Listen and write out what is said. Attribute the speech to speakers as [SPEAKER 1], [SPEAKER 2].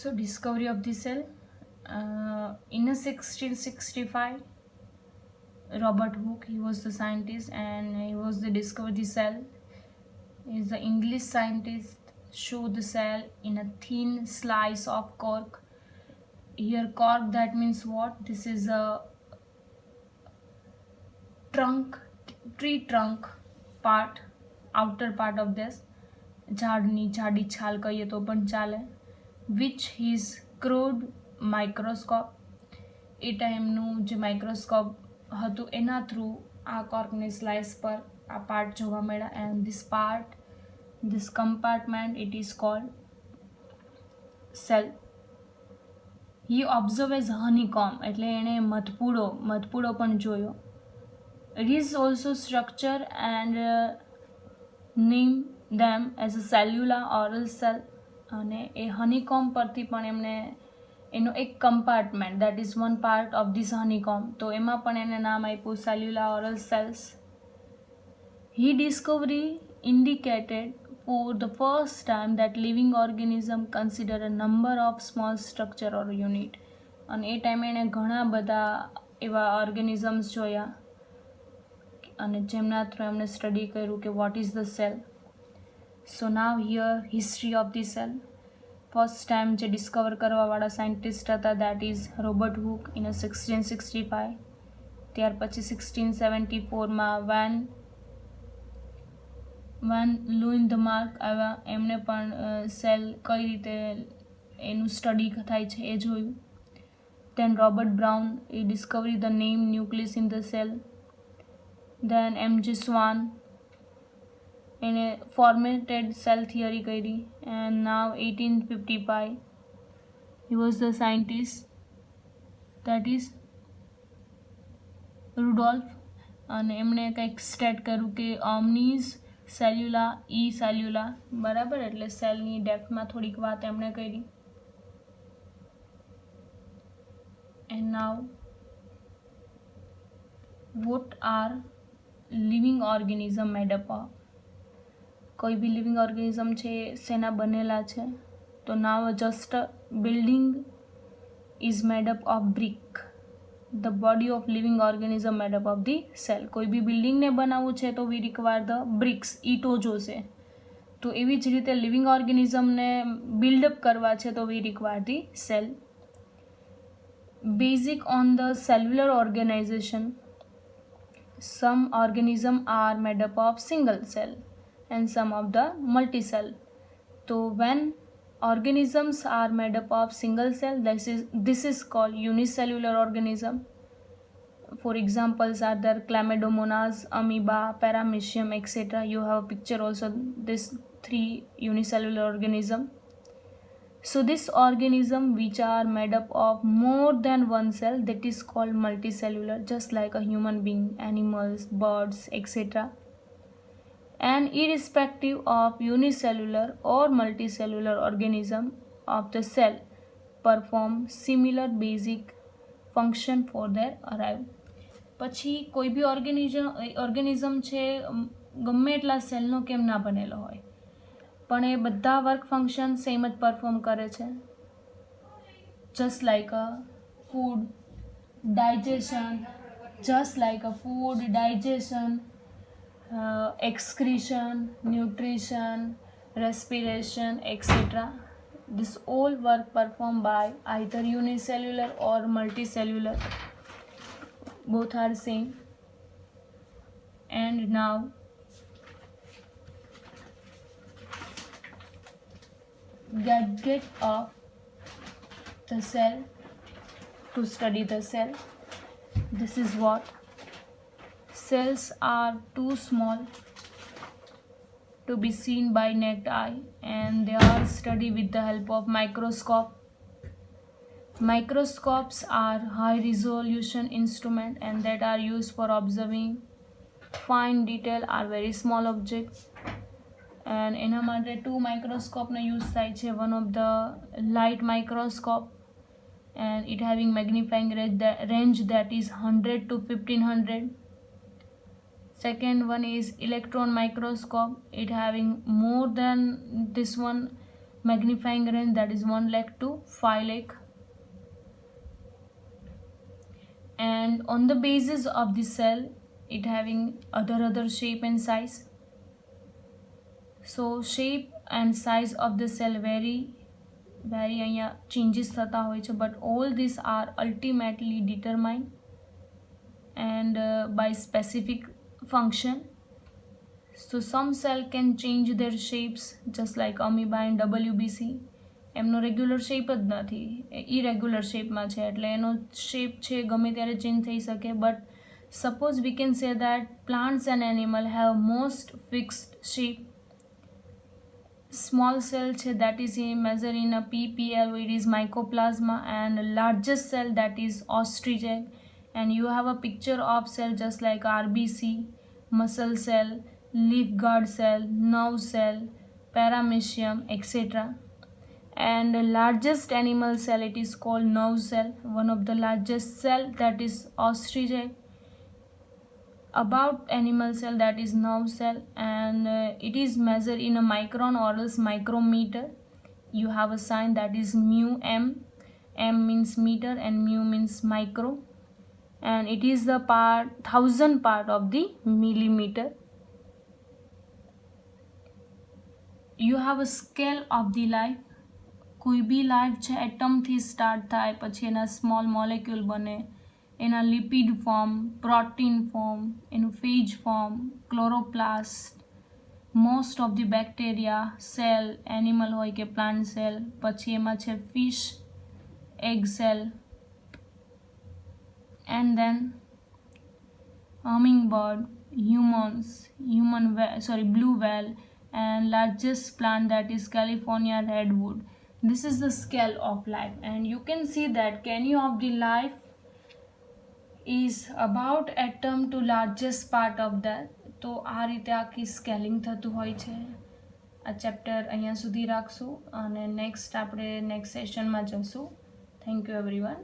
[SPEAKER 1] So discovery of the cell. In a 1665, Robert Hooke, he was the scientist and he was the discovered the cell. He is the English scientist show the cell in a thin slice of cork. Here cork, that means what? This is a tree trunk part, outer part of this ઝાડની જાડી છાલ કહીએ તો પણ ચાલે, which his crude microscope, એ ટાઈમનું જે microscope હતું એના થ્રુ આ કોર્કની સ્લાઇસ પર આ પાર્ટ જોવા મળ્યા. And this compartment, it is called cell. he observed as honeycomb, એટલે એણે મધપૂડો પણ જોયો. It is also structure and name them as a cellular oral cell. અને એ હનીકોમ પરથી પણ એમને એનો એક compartment, that is one part of this honeycomb, તો એમાં પણ એને નામ આપ્યું cellular oral cells. He discovery indicated for the first time that living organism consider a number of small structure or unit. અને એ ટાઈમે એણે ઘણા બધા એવા ઓર્ગેનિઝમ્સ જોયા અને જેમના થ્રુ એમણે સ્ટડી કર્યું કે what is the cell. So now here history of the cell. First time જે ડિસ્કવર કરવાવાળા સાયન્ટિસ્ટ હતા that is Robert Hooke in 1665. ત્યાર પછી 1674માં વેન લુઇન્ધમાર્ક આવ્યા, એમણે પણ સેલ કઈ રીતે એનું સ્ટડી થાય છે એ જોયું. દેન રોબર્ટ બ્રાઉન, એ discovery the name nucleus in the cell. Then MG Schwann, એને ફોર્મેટેડ સેલ થિયરી કરી. And now 1855 he was the scientist that is Rudolf, અને એમણે કંઈક સ્ટેટ કર્યું કે ઓમનીઝ સેલ્યુલા ઈ સેલ્યુલા, બરાબર, એટલે સેલની ડેપ્થમાં થોડીક વાત એમણે કરી. And now what are living organism made up of. કોઈ બી લિવિંગ ઓર્ગેનિઝમ છે શેના બનેલા છે? તો now just building is made up of brick. The body of living organism made up of the cell. કોઈ બી બિલ્ડિંગને બનાવવું છે તો વી રિક્વાયર ધ બ્રિક્સ, ઈંટો જોશે. તો એવી જ રીતે લિવિંગ ઓર્ગેનિઝમને બિલ્ડઅપ કરવા છે તો we require the cell. Basic on the cellular organisation. Some organism are made up of single cell and some of the multi-cell. So when organisms are made up of single cell, this is called unicellular organism. For examples are there Chlamydomonas, amoeba, paramecium, etc. You have a picture also, this 3 unicellular organism. So this organism which are made up of more than one cell, that is called multicellular, just like a human being, animals, birds, etc. And irrespective of unicellular or multicellular organism of the cell perform similar basic function for their arrival. પછી કોઈ બી organism છે ગમે એટલા સેલનો કેમ ના બનેલો હોય પણ એ બધા વર્ક ફંક્શન સેમ જ પરફોર્મ કરે છે. Just like a food digestion, excretion, nutrition, respiration, etc. This all work performed by either unicellular or multicellular. Both are same. And now gadget of the cell to study the cell. This is what cells are too small to be seen by naked eye and they are studied with the help of microscope. Microscopes are high resolution instruments and that are used for observing fine detail are very small objects. And એના માટે 2 microscope use થાય છે. One of the light microscope and it having magnifying range that is 100 to 1500. Second one is electron microscope, it having more than this one magnifying range, that is 1 lakh to 5 lakh. And on the basis of the cell, it having other shape and size. So shape and size of the cell vary અહીંયા changes થતા હોય છે, but all these are ultimately determined and by specific function. So some cell can change their shapes, just like amoeba and WBC. એમનો regular shape જ નથી, irregular શેપમાં છે, એટલે એનો શેપ છે ગમે ત્યારે ચેન્જ થઈ શકે. But suppose we can say that plants and animal have most fixed shape. Small cell that is measured in a ppl, it is mycoplasma, and largest cell that is ostrich egg. And you have a picture of cell just like RBC, muscle cell, leaf guard cell, nerve cell, paramecium, etc. And the largest animal cell, it is called nerve cell. One of the largest cell that is ostrich egg. About animal cell, that is nerve cell, and it is measured in a micron or else micrometer. You have a sign that is mu m. M means meter and mu means micro, and it is the 1000 part of the millimeter. You have a scale of the life. કોઈ બી life છે એટમથી start થાય, પછી એના small molecule બને, એના lipid form, protein form, એનું phage form, chloroplast, most of the bacteria, cell, animal હોય કે પ્લાન્ટ સેલ, પછી એમાં છે fish, egg cell, and then humming bird, blue whale, and largest plant that is California redwood. This is the scale of life, and you can see that any of the life is about atom to largest part of that. તો આ રીતે આખી scaling થતું હોય છે. આ chapter અહીંયા સુધી રાખશું અને નેક્સ્ટ આપણે નેક્સ્ટ સેશનમાં જશું. Thank you everyone.